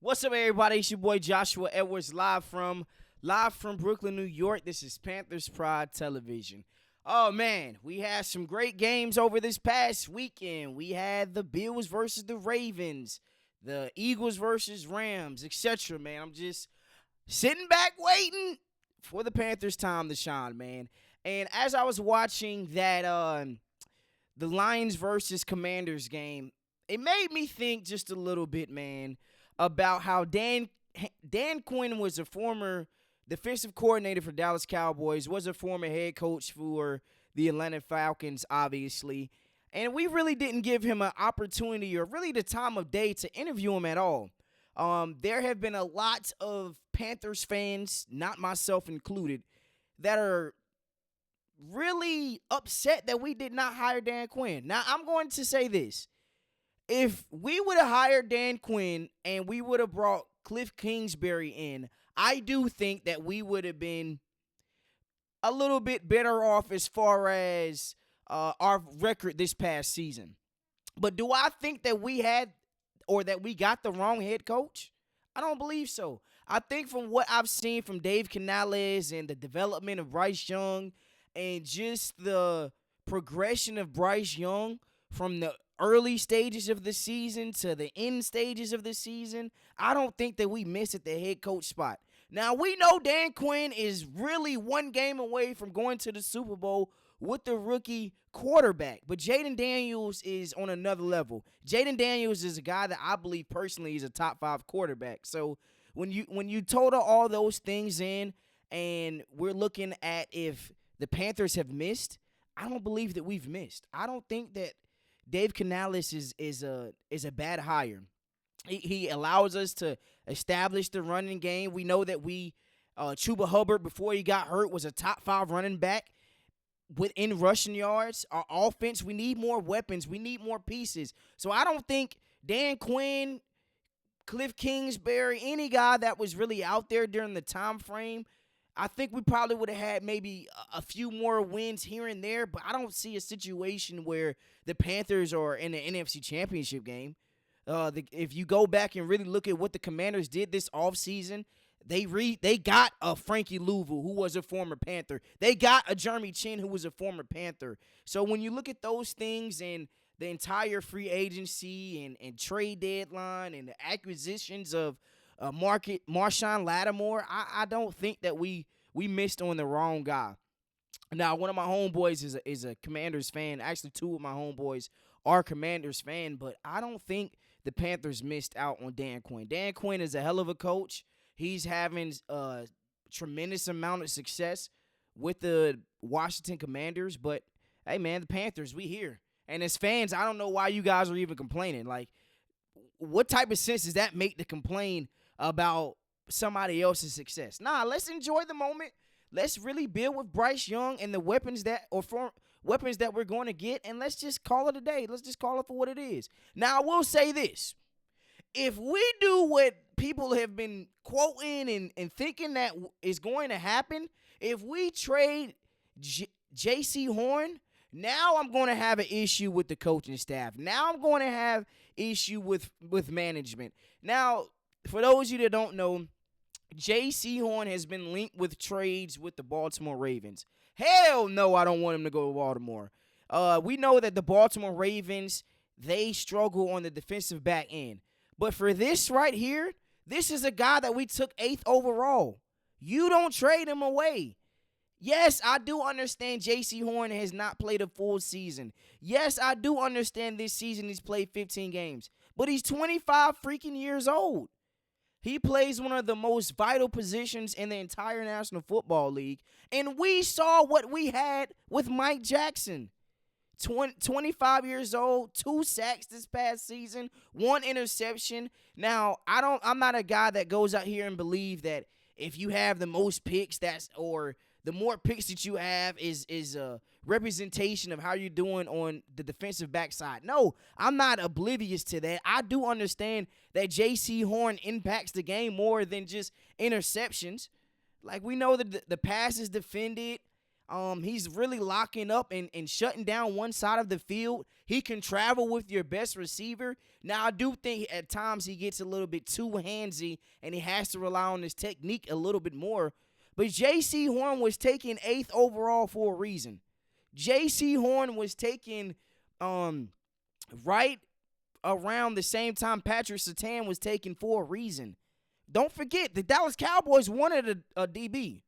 What's up, everybody? It's your boy Joshua Edwards, live from Brooklyn, New York. This is Panthers Pride Television. Oh man, we had some great games over this past weekend. We had the Bills versus the Ravens, the Eagles versus Rams, etc. Man, I'm just sitting back waiting for the Panthers' time to shine, man. And as I was watching that, the Lions versus Commanders game, it made me think just a little bit, man, about how Dan Quinn was a former defensive coordinator for Dallas Cowboys, was a former head coach for the Atlanta Falcons, obviously. And we really didn't give him an opportunity or really the time of day to interview him at all. There have been a lot of Panthers fans, not myself included, that are really upset that we did not hire Dan Quinn. Now, I'm going to say this. If we would have hired Dan Quinn and we would have brought Cliff Kingsbury in, I do think that we would have been a little bit better off as far as our record this past season. But do I think that we had or that we got the wrong head coach? I don't believe so. I think from what I've seen from Dave Canales and the development of Bryce Young and just the progression of Bryce Young from the early stages of the season to the end stages of the season, I don't think that we missed at the head coach spot. Now, we know Dan Quinn is really one game away from going to the Super Bowl with the rookie quarterback, but Jaden Daniels is on another level. Jaden Daniels is a guy that I believe personally is a top 5 quarterback. So when you total all those things in and we're looking at if the Panthers have missed, I don't believe that we've missed. I don't think that Dave Canales is a bad hire. He allows us to establish the running game. We know that Chuba Hubbard, before he got hurt, was a top 5 running back within rushing yards. Our offense, we need more weapons. We need more pieces. So I don't think Dan Quinn, Cliff Kingsbury, any guy that was really out there during the time frame, I think we probably would have had maybe a few more wins here and there, but I don't see a situation where the Panthers are in the NFC Championship game. If you go back and really look at what the Commanders did this offseason, they got a Frankie Louisville, who was a former Panther. They got a Jeremy Chin, who was a former Panther. So when you look at those things and the entire free agency and trade deadline and the acquisitions of Marshawn Lattimore, I don't think that we missed on the wrong guy. Now, one of my homeboys is a Commanders fan. Actually, 2 of my homeboys are Commanders fan, but I don't think the Panthers missed out on Dan Quinn. Dan Quinn is a hell of a coach. He's having a tremendous amount of success with the Washington Commanders, but hey, man, the Panthers, we here. And as fans, I don't know why you guys are even complaining. Like, what type of sense does that make to complain about somebody else's success? Nah, let's enjoy the moment. Let's really build with Bryce Young and the weapons that we're going to get, and let's just call it a day. Let's just call it for what it is. Now, I will say this. If we do what people have been quoting and thinking that is going to happen, if we trade J.C. Horn, now I'm going to have an issue with the coaching staff. Now I'm going to have issue with management. Now, for those of you that don't know, J.C. Horn has been linked with trades with the Baltimore Ravens. Hell no, I don't want him to go to Baltimore. We know that the Baltimore Ravens, they struggle on the defensive back end. But for this right here, this is a guy that we took 8th overall. You don't trade him away. Yes, I do understand J.C. Horn has not played a full season. Yes, I do understand this season he's played 15 games. But he's 25 freaking years old. He plays one of the most vital positions in the entire National Football League. And we saw what we had with Mike Jackson. 25 years old, 2 sacks this past season, 1 interception. Now, I'm not a guy that goes out here and believe that if you have the most picks, or the more picks that you have is a representation of how you're doing on the defensive backside. No, I'm not oblivious to that. I do understand that J.C. Horn impacts the game more than just interceptions. Like, we know that the pass is defended. He's really locking up and shutting down one side of the field. He can travel with your best receiver. Now, I do think at times he gets a little bit too handsy, and he has to rely on his technique a little bit more. But J.C. Horn was taken 8th overall for a reason. J.C. Horn was taken right around the same time Patrick Surtain was taken for a reason. Don't forget, the Dallas Cowboys wanted a DB.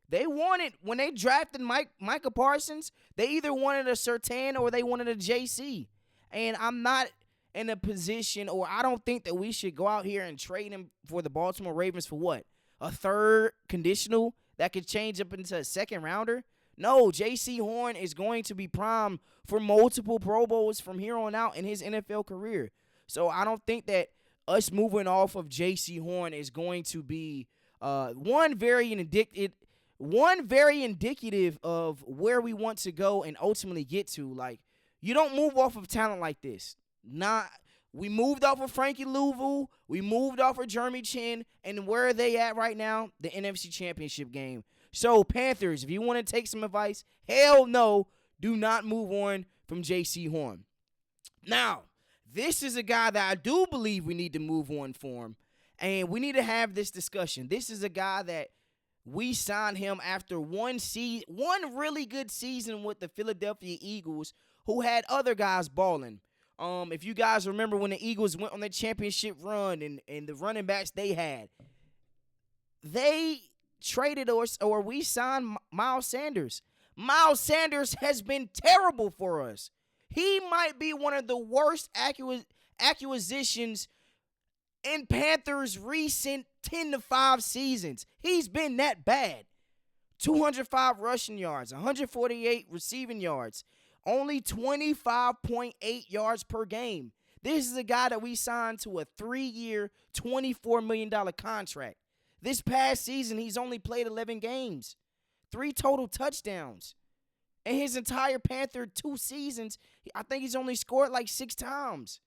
They wanted, when they drafted Micah Parsons, they either wanted a Surtain or they wanted a JC. And I'm not in a position, or I don't think that we should go out here and trade him for the Baltimore Ravens for what? A third conditional that could change up into a second rounder? No, J.C. Horn is going to be primed for multiple Pro Bowls from here on out in his NFL career. So I don't think that us moving off of J.C. Horn is going to be one very indicative of where we want to go and ultimately get to. Like, you don't move off of talent like this. We moved off of Frankie Louisville. We moved off of Jeremy Chin. And where are they at right now? The NFC Championship game. So, Panthers, if you want to take some advice, hell no, do not move on from J.C. Horn. Now, this is a guy that I do believe we need to move on for, and we need to have this discussion. This is a guy that we signed him after one really good season with the Philadelphia Eagles, who had other guys balling. If you guys remember when the Eagles went on their championship run and the running backs they had, they traded us, or we signed Miles Sanders. Miles Sanders has been terrible for us. He might be one of the worst acquisitions in Panthers' recent 10-5 seasons. He's been that bad. 205 rushing yards, 148 receiving yards, only 25.8 yards per game. This is a guy that we signed to a 3-year, $24 million contract. This past season, he's only played 11 games, 3 total touchdowns. In his entire Panther 2 seasons, I think he's only scored like 6 times.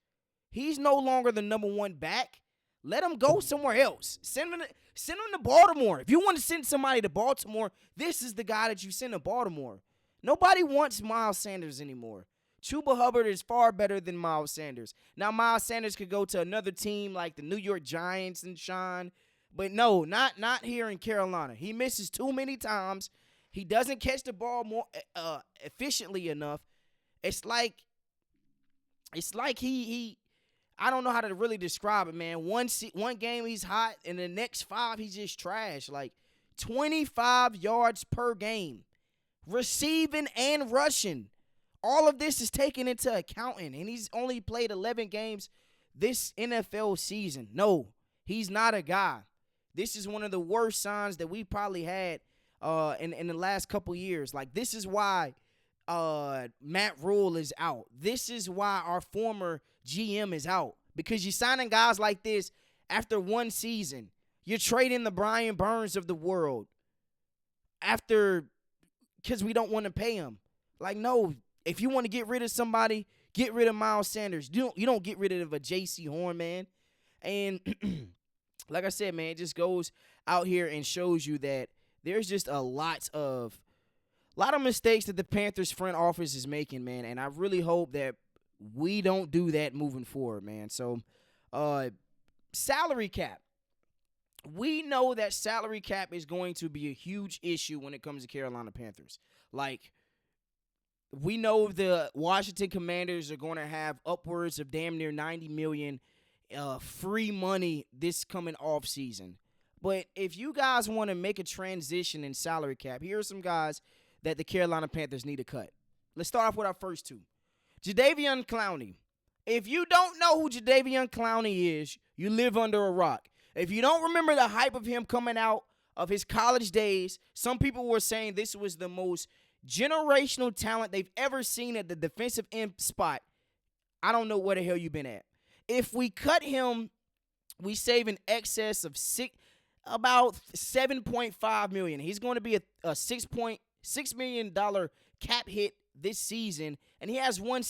He's no longer the number 1 back. Let him go somewhere else. Send him to Baltimore. If you want to send somebody to Baltimore, this is the guy that you send to Baltimore. Nobody wants Miles Sanders anymore. Chuba Hubbard is far better than Miles Sanders. Now, Miles Sanders could go to another team like the New York Giants and shine. But no, not here in Carolina. He misses too many times. He doesn't catch the ball more efficiently enough. It's like he I don't know how to really describe it, man. One game he's hot, and the next 5 he's just trash. Like 25 yards per game, receiving and rushing. All of this is taken into account, and he's only played 11 games this NFL season. No, he's not a guy. This is one of the worst signs that we probably had in the last couple years. Like, this is why Matt Rule is out. This is why our former GM is out. Because you're signing guys like this after one season. You're trading the Brian Burns of the world because we don't want to pay him. Like, no, if you want to get rid of somebody, get rid of Miles Sanders. You don't get rid of a J.C. Horn, man. And like I said, man, it just goes out here and shows you that there's just a lot of mistakes that the Panthers front office is making, man. And I really hope that we don't do that moving forward, man. So, salary cap. We know that salary cap is going to be a huge issue when it comes to Carolina Panthers. Like, we know the Washington Commanders are going to have upwards of damn near $90 million free money this coming off season. But if you guys want to make a transition in salary cap, here are some guys that the Carolina Panthers need to cut. Let's start off with our first 2. Jadeveon Clowney. If you don't know who Jadeveon Clowney is, you live under a rock. If you don't remember the hype of him coming out of his college days, some people were saying this was the most generational talent they've ever seen at the defensive end spot. I don't know where the hell you've been at. If we cut him, we save in excess of about $7.5 million. He's going to be a $6 million cap hit this season, and he has 1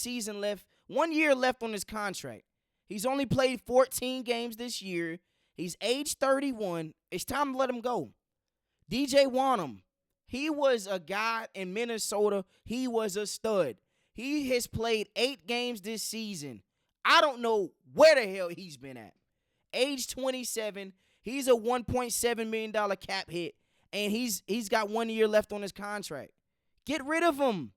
year left on his contract. He's only played 14 games this year. He's age 31. It's time to let him go. DJ Wanham. He was a guy in Minnesota. He was a stud. He has played 8 games this season. I don't know where the hell he's been at. Age 27. He's a $1.7 million cap hit, and he's got 1 year left on his contract. Get rid of him.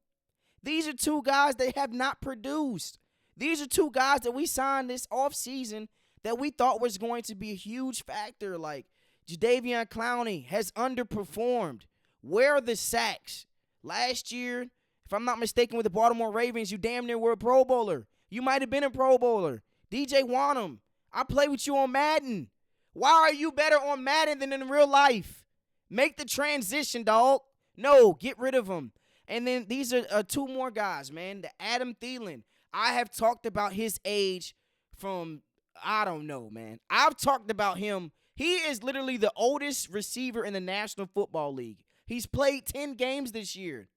These are 2 guys that have not produced. These are 2 guys that we signed this offseason that we thought was going to be a huge factor. Like, Jadeveon Clowney has underperformed. Where are the sacks? Last year, if I'm not mistaken, with the Baltimore Ravens, you damn near were a Pro Bowler. You might have been a Pro Bowler. DJ Wanham, I play with you on Madden. Why are you better on Madden than in real life? Make the transition, dog. No, get rid of him. And then these are 2 more guys, man. The Adam Thielen. I have talked about his age from, I don't know, man. I've talked about him. He is literally the oldest receiver in the National Football League. He's played 10 games this year.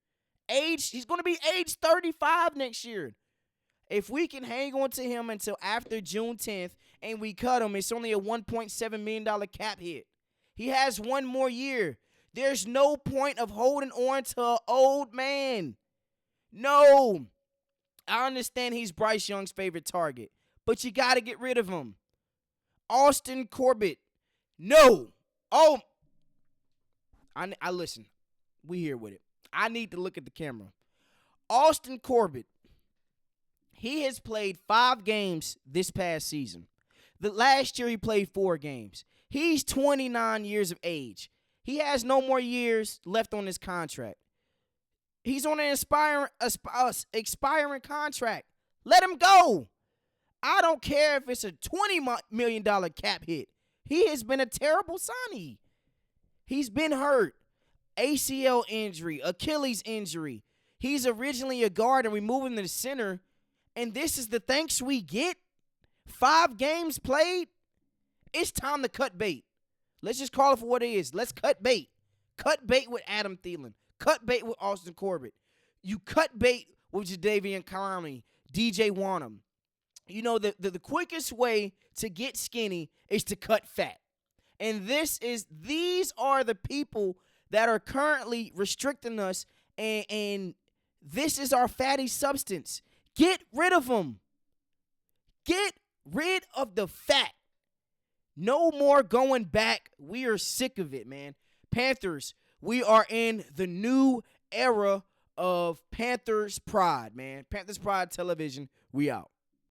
He's going to be age 35 next year. If we can hang on to him until after June 10th and we cut him, it's only a $1.7 million cap hit. He has 1 more year. There's no point of holding on to an old man. No. I understand he's Bryce Young's favorite target, but you got to get rid of him. Austin Corbett. No. Oh. I listen. We here with it. I need to look at the camera. Austin Corbett. He has played 5 games this past season. The last year he played 4 games. He's 29 years of age. He has no more years left on his contract. He's on an expiring contract. Let him go. I don't care if it's a $20 million cap hit. He has been a terrible signing. He's been hurt. ACL injury, Achilles injury. He's originally a guard and we move him to the center. And this is the thanks we get? 5 games played? It's time to cut bait. Let's just call it for what it is. Let's cut bait. Cut bait with Adam Thielen. Cut bait with Austin Corbett. You cut bait with Jadeveon Clowney, DJ Wanham. You know, the quickest way to get skinny is to cut fat. And these are the people that are currently restricting us, and this is our fatty substance. Get rid of them. Get rid of the fat. No more going back. We are sick of it, man. Panthers, we are in the new era of Panthers Pride, man. Panthers Pride Television, we out.